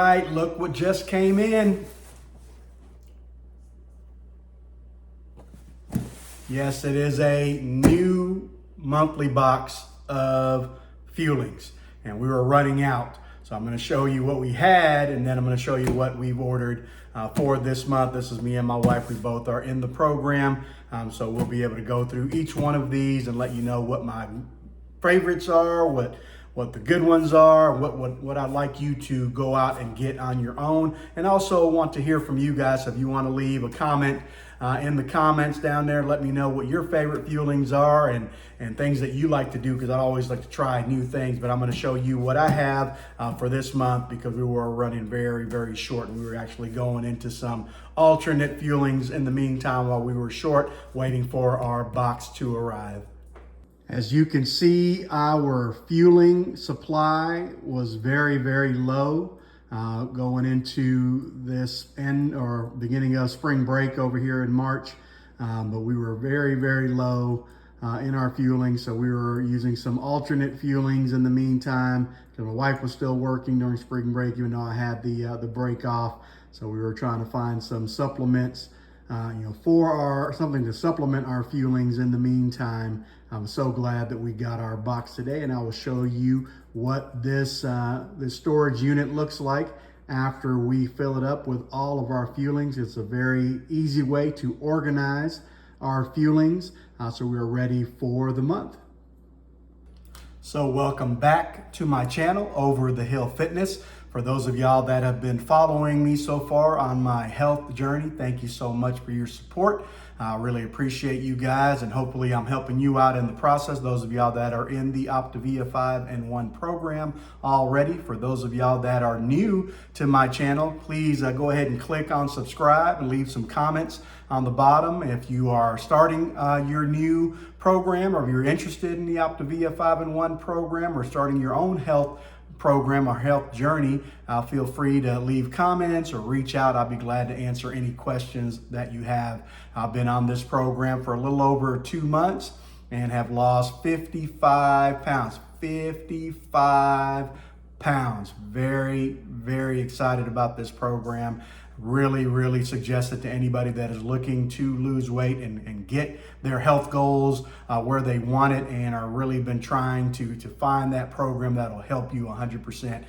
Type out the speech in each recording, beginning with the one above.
right, look what just came in. Yes, it is a new monthly box of Fuelings, and we were running out. So I'm going to show you what we had, and then I'm going to show you what we've ordered for this month. This is me and my wife. We both are in the program, so we'll be able to go through each one of these and let you know what my favorites are, what the good ones are, what I'd like you to go out and get on your own. And also want to hear from you guys. If you want to leave a comment in the comments down there, let me know what your favorite Fuelings are and things that you like to do, because I always like to try new things. But I'm going to show you what I have for this month, because we were running very, very short. We were actually going into some alternate Fuelings in the meantime while we were short, waiting for our box to arrive. As you can see, our fueling supply was very, very low going into this end or beginning of spring break over here in March. But we were very, very low in our fueling. So we were using some alternate Fuelings in the meantime, because my wife was still working during spring break, even though I had the break off. So we were trying to find some supplements, for something to supplement our Fuelings in the meantime. I'm so glad that we got our box today, and I will show you what this storage unit looks like after we fill it up with all of our Fuelings. It's a very easy way to organize our Fuelings, so we're ready for the month. So welcome back to my channel, Over the Hill Fitness. For those of y'all that have been following me so far on my health journey, thank you so much for your support. I really appreciate you guys, and hopefully I'm helping you out in the process. Those of y'all that are in the Optavia 5-in-1 program already. For those of y'all that are new to my channel, please go ahead and click on subscribe and leave some comments on the bottom. If you are starting your new program, or if you're interested in the Optavia 5-in-1 program, or starting your own health program or health journey, feel free to leave comments or reach out. I'll be glad to answer any questions that you have. I've been on this program for a little over 2 months and have lost 55 pounds. 55 pounds. Very, very excited about this program. Really suggest it to anybody that is looking to lose weight and get their health goals where they want it, and are really been trying to find that program that'll help you 100%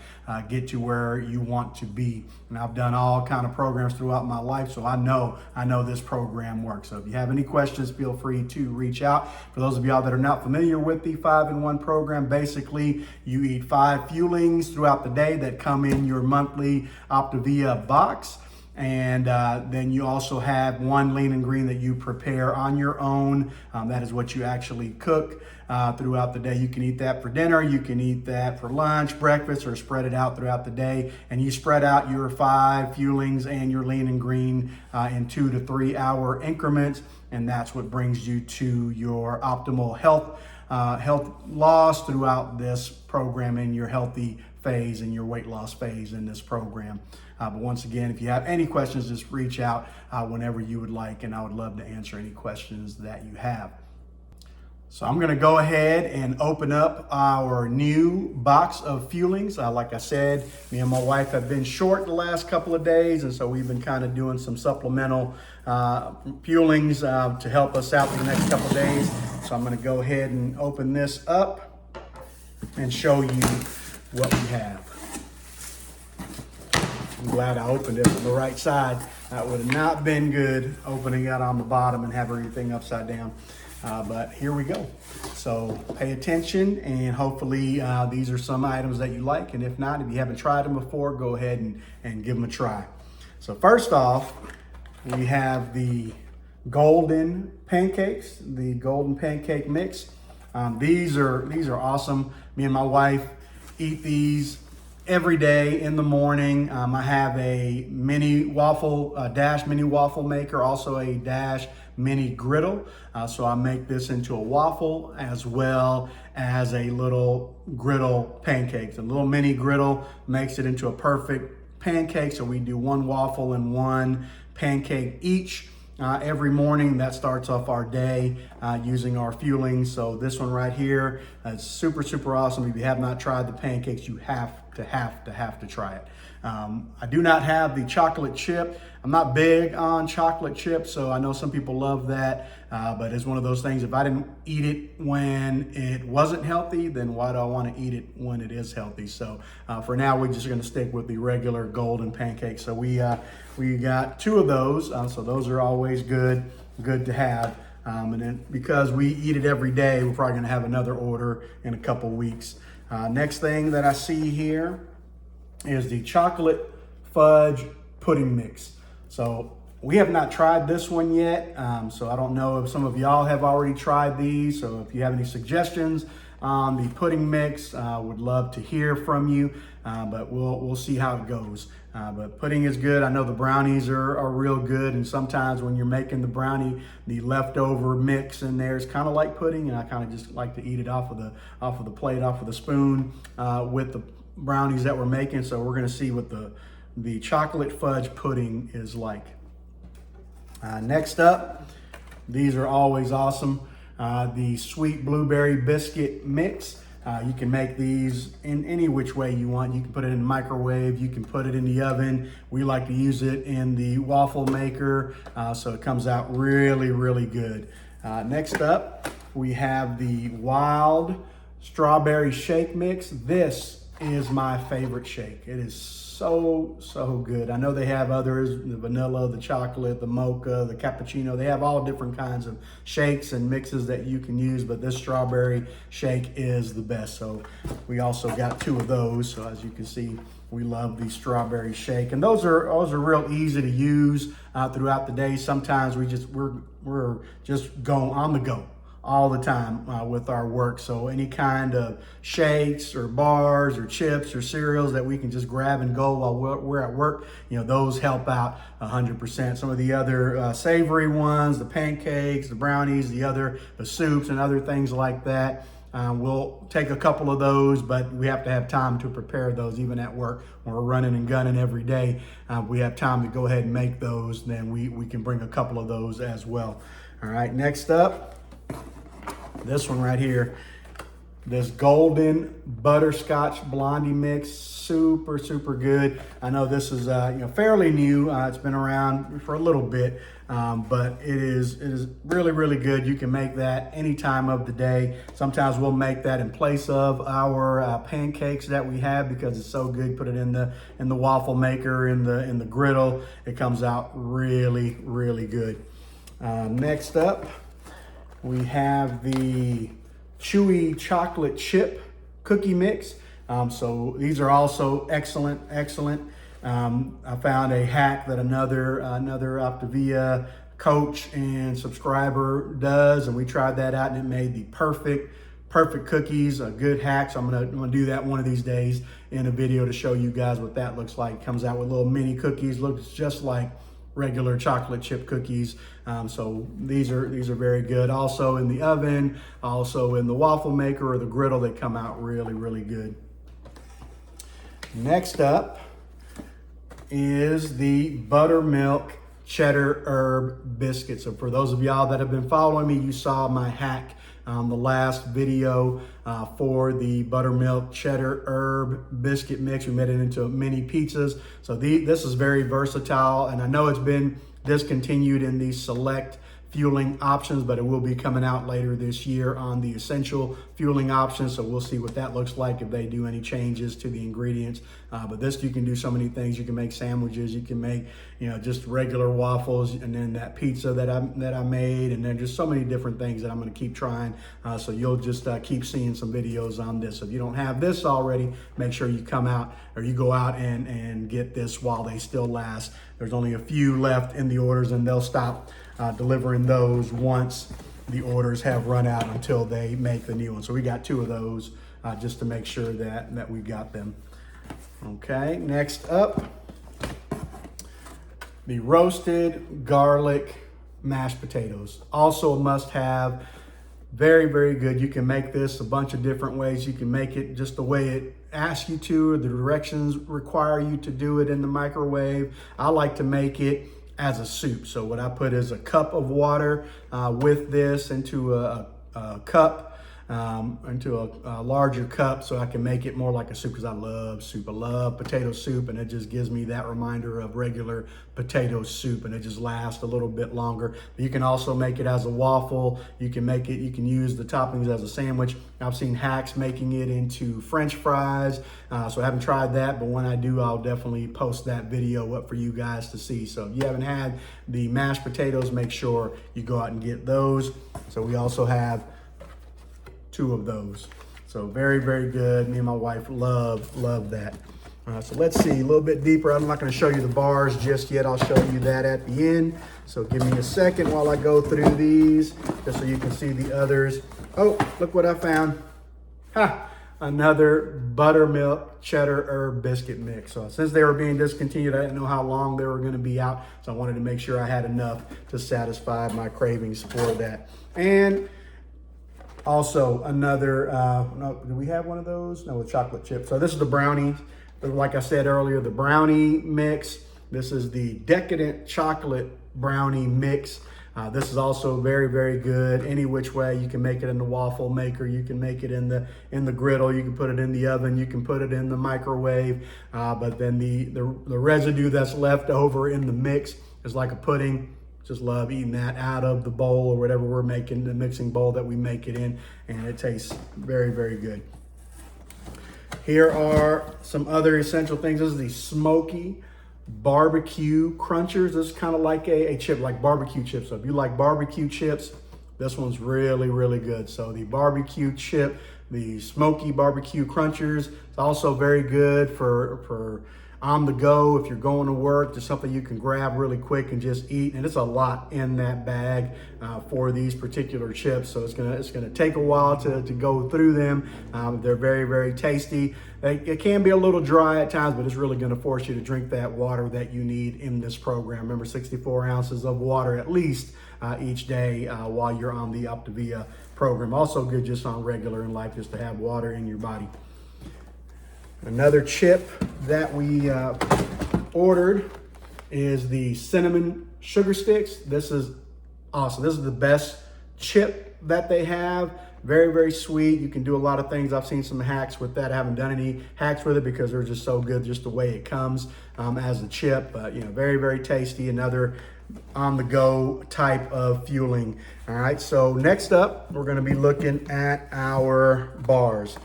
get to where you want to be. And I've done all kind of programs throughout my life, so I know this program works. So if you have any questions, feel free to reach out. For those of y'all that are not familiar with the 5-in-1 program, basically you eat 5 Fuelings throughout the day that come in your monthly Optavia box. And then you also have 1 lean and green that you prepare on your own. That is what you actually cook throughout the day. You can eat that for dinner, you can eat that for lunch, breakfast, or spread it out throughout the day. And you spread out your 5 Fuelings and your lean and green in 2 to 3 hour increments. And that's what brings you to your optimal health loss throughout this program, in your healthy phase and your weight loss phase in this program. But once again, if you have any questions, just reach out whenever you would like, and I would love to answer any questions that you have. So I'm going to go ahead and open up our new box of Fuelings. Like I said, me and my wife have been short the last couple of days, and so we've been kind of doing some supplemental Fuelings to help us out the next couple of days. So I'm going to go ahead and open this up and show you what we have. I'm glad I opened it on the right side. That would have not been good, opening it on the bottom and have everything upside down. But here we go. So pay attention, and hopefully these are some items that you like. And if not, if you haven't tried them before, go ahead and give them a try. So first off, we have the golden pancakes, the golden pancake mix. These are awesome. Me and my wife eat these every day in the morning. I have a mini waffle, Dash mini waffle maker, also a Dash mini griddle. So I make this into a waffle as well as a little griddle pancakes. A little mini griddle makes it into a perfect pancake. So we do 1 waffle and 1 pancake each. Every morning. That starts off our day using our Fuelings. So this one right here is super awesome. If you have not tried the pancakes, you have to try it. I do not have the chocolate chip. I'm not big on chocolate chips, so I know some people love that, but it's one of those things, if I didn't eat it when it wasn't healthy, then why do I want to eat it when it is healthy? So for now, we're just going to stick with the regular golden pancakes. So we got 2 of those, so those are always good to have. And then because we eat it every day, we're probably going to have another order in a couple weeks. Next thing that I see here is the chocolate fudge pudding mix. So we have not tried this one yet. So I don't know if some of y'all have already tried these. So if you have any suggestions on the pudding mix, would love to hear from you. But we'll see how it goes. But pudding is good. I know the brownies are real good. And sometimes when you're making the brownie, the leftover mix in there is kind of like pudding. And I kind of just like to eat it off of the plate, off of the spoon with the brownies that we're making. So we're going to see what the chocolate fudge pudding is like. Next up, these are always awesome. The sweet blueberry biscuit mix. You can make these in any which way you want. You can put it in the microwave, you can put it in the oven. We like to use it in the waffle maker, so it comes out really good. Next up, we have the wild strawberry shake mix. This is my favorite shake. It is so good. I know they have others, the vanilla, the chocolate, the mocha, the cappuccino. They have all different kinds of shakes and mixes that you can use, but this strawberry shake is the best. So we also got 2 of those. So as you can see, we love the strawberry shake, and those are real easy to use throughout the day. Sometimes we're just going on the go all the time with our work. So any kind of shakes or bars or chips or cereals that we can just grab and go while we're at work, those help out 100%. Some of the other savory ones, the pancakes, the brownies, the soups and other things like that, we'll take a couple of those, but we have to have time to prepare those even at work. When we're running and gunning every day, we have time to go ahead and make those. Then we can bring a couple of those as well. All right, next up, this one right here, this golden butterscotch blondie mix, super good. I know this is fairly new. It's been around for a little bit, but it is really good. You can make that any time of the day. Sometimes we'll make that in place of our pancakes that we have because it's so good. Put it in the waffle maker, in the griddle. It comes out really good. Next up, we have the chewy chocolate chip cookie mix. So these are also excellent. I found a hack that another Optavia coach and subscriber does, and we tried that out, and it made the perfect cookies. A good hack. So I'm gonna do that one of these days in a video to show you guys what that looks like. It comes out with little mini cookies. Looks just like regular chocolate chip cookies. So these are very good. Also in the oven, also in the waffle maker or the griddle, they come out really good. Next up is the buttermilk cheddar herb biscuit. So for those of y'all that have been following me, you saw my hack on the last video for the buttermilk cheddar herb biscuit mix. We made it into mini pizzas. So this is very versatile, and I know it's been discontinued in the select fueling options, but it will be coming out later this year on the essential fueling options. So we'll see what that looks like if they do any changes to the ingredients. But this, you can do so many things. You can make sandwiches, you can make, just regular waffles, and then that pizza that I made, and then just so many different things that I'm going to keep trying. So you'll just keep seeing some videos on this. So if you don't have this already, make sure you come out or you go out and get this while they still last. There's only a few left in the orders, and they'll stop delivering those once the orders have run out until they make the new one. So we got 2 of those just to make sure that we got them. Okay, next up, the roasted garlic mashed potatoes. Also a must have. Very good. You can make this a bunch of different ways. You can make it just the way it asks you to, or the directions require you to do it in the microwave. I like to make it as a soup. So what I put is a cup of water with this into a cup into a larger cup so I can make it more like a soup, because I love soup. I love potato soup, and it just gives me that reminder of regular potato soup, and it just lasts a little bit longer. You can also make it as a waffle. You can make it, you can use the toppings as a sandwich. I've seen hacks making it into French fries, so I haven't tried that, but when I do, I'll definitely post that video up for you guys to see. So if you haven't had the mashed potatoes, make sure you go out and get those. So we also have 2 of those. So very, very good. Me and my wife love that. So let's see a little bit deeper. I'm not going to show you the bars just yet. I'll show you that at the end. So give me a second while I go through these, just so you can see the others. Oh, look what I found. Ha! Another buttermilk cheddar herb biscuit mix. So since they were being discontinued, I didn't know how long they were going to be out. So I wanted to make sure I had enough to satisfy my cravings for that. And also another, no, do we have one of those? No, with chocolate chips. So this is the brownie. Like I said earlier, the brownie mix. This is the decadent chocolate brownie mix. This is also very, very good. Any which way, you can make it in the waffle maker. You can make it in the griddle. You can put it in the oven. You can put it in the microwave. But then the residue that's left over in the mix is like a pudding. Just love eating that out of the bowl or whatever we're making, the mixing bowl that we make it in, and it tastes very, very good. Here are some other essential things. This is the smoky barbecue crunchers. This is kind of like a chip, like barbecue chips. So if you like barbecue chips, this one's really, really good. So the barbecue chip, the smoky barbecue crunchers, it's also very good for on the go. If you're going to work, just something you can grab really quick and just eat. And it's a lot in that bag for these particular chips. So it's gonna take a while to go through them. They're very, very tasty. It can be a little dry at times, but it's really gonna force you to drink that water that you need in this program. Remember, 64 ounces of water at least each day while you're on the Optavia program. Also good just on regular in life, just to have water in your body. Another chip that we ordered is the cinnamon sugar sticks. This is awesome. This is the best chip that they have. Very, very sweet. You can do a lot of things. I've seen some hacks with that. I haven't done any hacks with it because they're just so good, just the way it comes as a chip. But you know, very, very tasty. Another on-the-go type of fueling. All right, so next up, we're gonna be looking at our bars.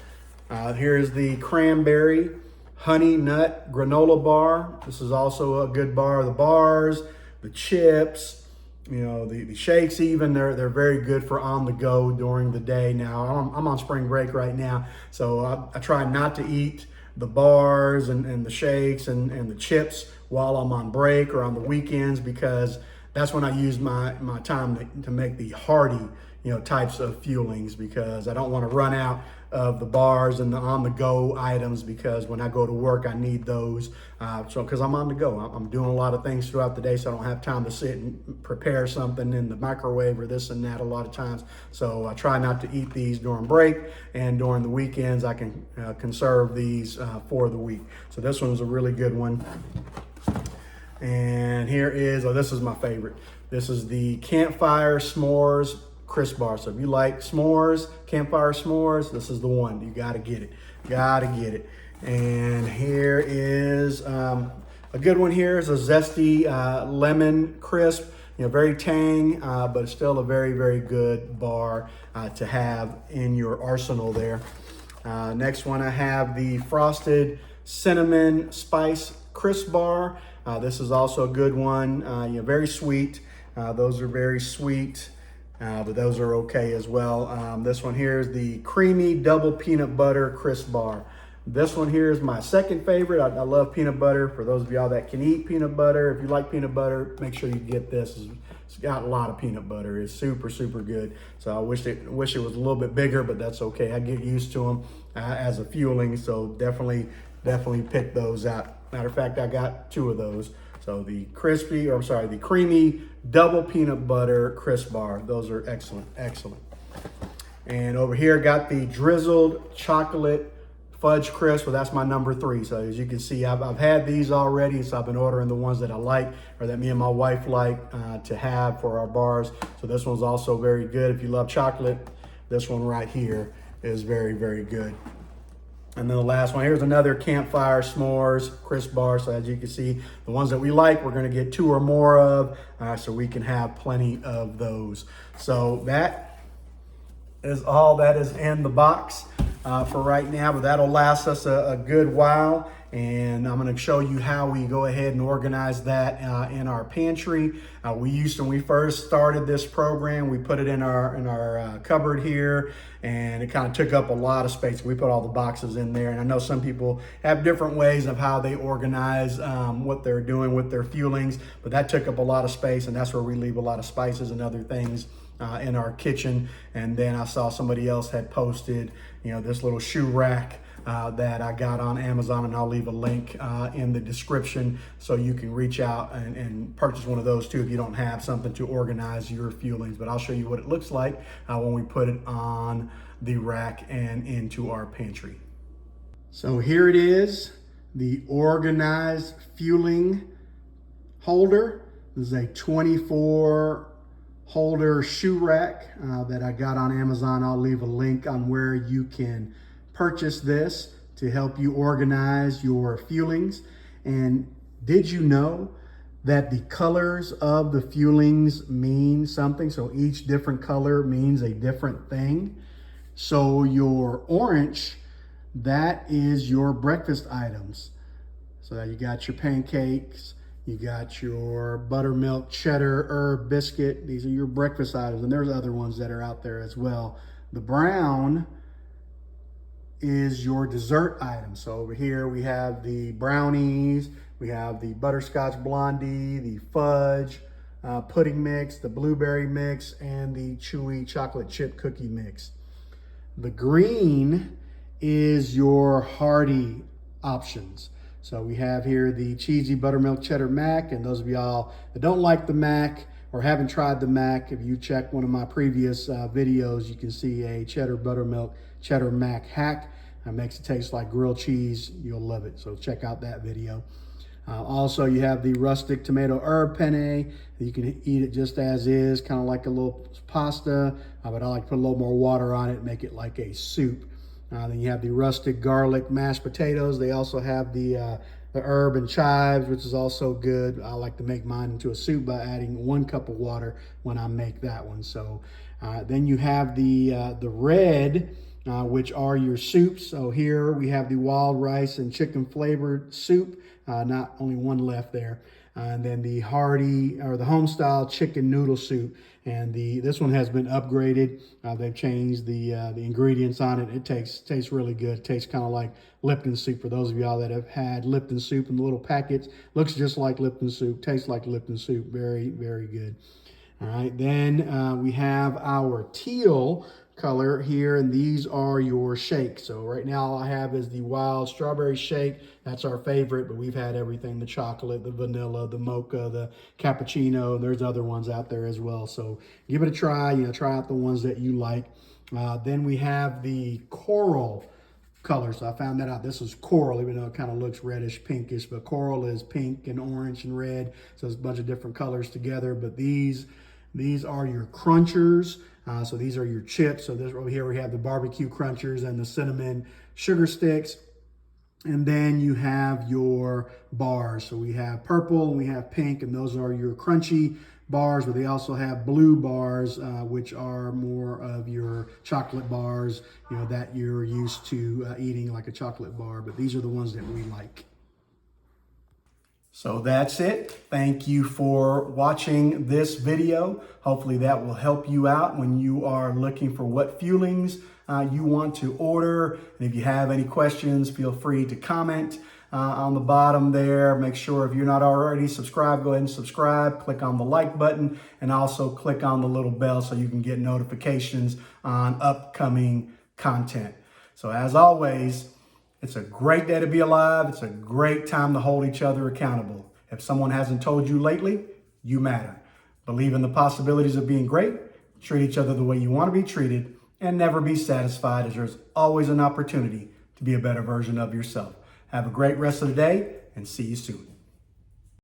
Here's the cranberry honey nut granola bar. This is also a good bar. The bars, the chips, you know, the shakes even, they're very good for on the go during the day. Now, I'm on spring break right now, so I try not to eat the bars and the shakes and the chips while I'm on break or on the weekends, because that's when I use my time to make the hearty, you know, types of fuelings, because I don't want to run out of the bars and the on-the-go items, because when I go to work, I need those. So because I'm on the go, I'm doing a lot of things throughout the day, so I don't have time to sit and prepare something in the microwave or this and that a lot of times. So I try not to eat these during break, and during the weekends, I can conserve these for the week. So this one's a really good one. And here is, this is my favorite. This is the Campfire S'mores Crisp Bar. So if you like s'mores, campfire s'mores, this is the one. You gotta get it. Gotta get it. And here is a good one. Here is a zesty lemon crisp. You know, very tang, but it's still a very, very good bar to have in your arsenal there. Next one, I have the frosted cinnamon spice crisp bar. This is also a good one. You know, very sweet. Those are very sweet. But those are okay as well. This one here is the creamy double peanut butter crisp bar. This one here is my second favorite. I love peanut butter. For those of y'all that can eat peanut butter, if you like peanut butter, make sure you get this. It's got a lot of peanut butter. It's super, super good. So I wish it was a little bit bigger, but that's okay. I get used to them as a fueling. So definitely pick those out. Matter of fact, I got 2 of those. So the creamy double peanut butter crisp bar. Those are excellent, excellent. And over here, got the drizzled chocolate fudge crisp. Well, that's my number 3. So as you can see, I've had these already. So I've been ordering the ones that I like, or that me and my wife like to have for our bars. So this one's also very good. If you love chocolate, this one right here is very, very good. And then the last one, here's another campfire s'mores crisp bar. So as you can see, the ones that we like, we're gonna get 2 or more of, so we can have plenty of those. So that is all that is in the box for right now, but that'll last us a good while. And I'm gonna show you how we go ahead and organize that in our pantry. When we first started this program, we put it in our cupboard here, and it kind of took up a lot of space. We put all the boxes in there, and I know some people have different ways of how they organize what they're doing with their fuelings, but that took up a lot of space, and that's where we leave a lot of spices and other things in our kitchen. And then I saw somebody else had posted, this little shoe rack that I got on Amazon, and I'll leave a link in the description so you can reach out and purchase one of those too if you don't have something to organize your fuelings. But I'll show you what it looks like when we put it on the rack and into our pantry. So here it is, the organized fueling holder. This is a 24 holder shoe rack that I got on Amazon. I'll leave a link on where you can purchase this to help you organize your fuelings. And did you know that the colors of the fuelings mean something? So each different color means a different thing. So your orange, that is your breakfast items. So you got your pancakes, you got your buttermilk, cheddar, herb, biscuit. These are your breakfast items, and there's other ones that are out there as well. The brown is your dessert items. So over here we have the brownies, we have the butterscotch blondie, the fudge pudding mix, the blueberry mix, and the chewy chocolate chip cookie mix. The green is your hearty options. So we have here the cheesy buttermilk cheddar mac, and those of y'all that don't like the mac or haven't tried the mac, if you check one of my previous videos, you can see a cheddar buttermilk cheddar mac hack. It makes it taste like grilled cheese. You'll love it, so check out that video. Also, you have the rustic tomato herb penne. You can eat it just as is, kind of like a little pasta, but I like to put a little more water on it, make it like a soup. Then you have the rustic garlic mashed potatoes. They also have the herb and chives, which is also good. I like to make mine into a soup by adding 1 cup of water when I make that one. So then you have the red, which are your soups. So here we have the wild rice and chicken flavored soup. Not only one left there. And then the hearty or the home style chicken noodle soup. And this one has been upgraded. They've changed the ingredients on it. It tastes really good. It tastes kind of like Lipton soup. For those of y'all that have had Lipton soup in the little packets, looks just like Lipton soup, tastes like Lipton soup. Very, very good. All right, then we have our teal color here, and these are your shakes. So right now all I have is the wild strawberry shake. That's our favorite, but we've had everything: the chocolate, the vanilla, the mocha, the cappuccino, and there's other ones out there as well. So give it a try, try out the ones that you like. Then we have the coral color. So I found that out. This is coral, even though it kind of looks reddish pinkish, but coral is pink and orange and red. So it's a bunch of different colors together, but these are your crunchers. So these are your chips. So this over here we have the barbecue crunchers and the cinnamon sugar sticks. And then you have your bars. So we have purple and we have pink, and those are your crunchy bars, but they also have blue bars, which are more of your chocolate bars, that you're used to eating like a chocolate bar. But these are the ones that we like. So that's it. Thank you for watching this video. Hopefully that will help you out when you are looking for what fuelings you want to order. And if you have any questions, feel free to comment on the bottom there. Make sure if you're not already subscribed, go ahead and subscribe. Click on the like button and also click on the little bell so you can get notifications on upcoming content. So as always, it's a great day to be alive. It's a great time to hold each other accountable. If someone hasn't told you lately, you matter. Believe in the possibilities of being great, treat each other the way you want to be treated, and never be satisfied, as there's always an opportunity to be a better version of yourself. Have a great rest of the day, and see you soon.